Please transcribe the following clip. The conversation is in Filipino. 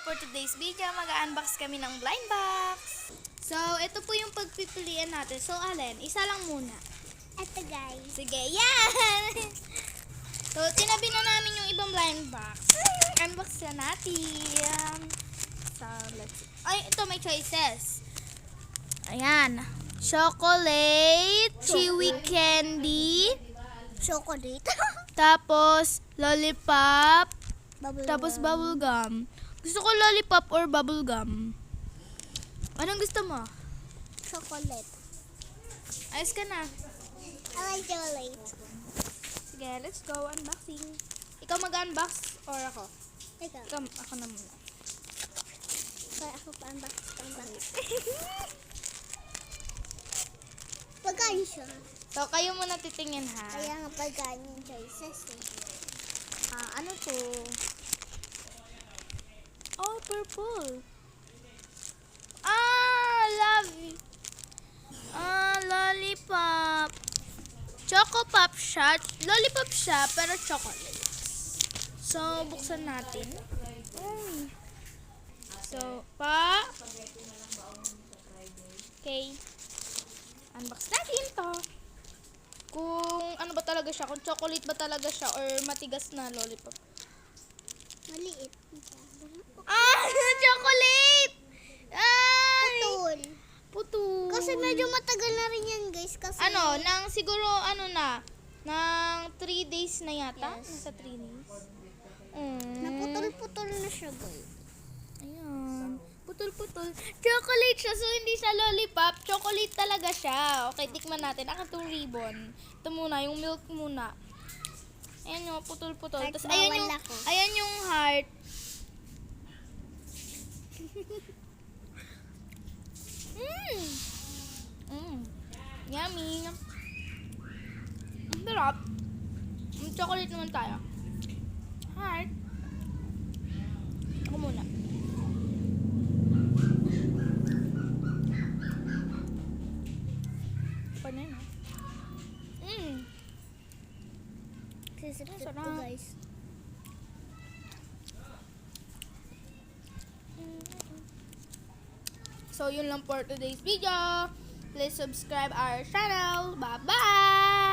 For today's video, mag-unbox kami ng blind box. So, ito po yung pagpipilian natin. So, alin? Isa lang muna. Ito guys. Sige, yan! So, tinabi na namin yung ibang blind box. Unbox na natin. So, let's see. Ay, ito may choices. Ayan. Chocolate, chewy candy, Chocolate. tapos lollipop, Bubble tapos gum. bubble gum. Gusto ko lollipop or bubble gum. Anong gusto mo? Chocolate. Ayos ka na. I like chocolate. Sige, let's go. Unboxing. Ikaw mag-unbox or ako? Ikaw. Ako na muna. Kaya ako pa-unbox. Pagkain siya. So, kayo muna titingin ha. Kaya nga pagkain yung choices eh. Ano to? Oh, purple. Love. Lollipop. Choco Pop siya. Lollipop siya, pero chocolate. So, buksan natin. So, okay. Unbox natin to. Kung ano ba talaga siya, kung chocolate ba talaga siya or matigas na lollipop. Maliit. Chocolate! Ay! Putol. Puto. Kasi medyo matagal na rin yan guys. Kasi Siguro, nang 3 days na yata. Yes. Nasa 3 days. naputol-putol na siya guys. Ayan. Putol-putol. Chocolate siya, so hindi siya lollipop. Chocolate talaga siya. Okay, tikman natin. Aka 2 ribbon. Ito muna, yung milk muna. Ayan yung putol-putol. Heart, Tapos ayan bawal yung, ako. ayan yung heart. Yummy. Ang sarap. Chocolate naman tayo. Heart. Ako muna. Pa na yun, ha? Sisip-sip to Sarap. guys. So, yun lang for today's video. Please subscribe our channel. Bye-bye!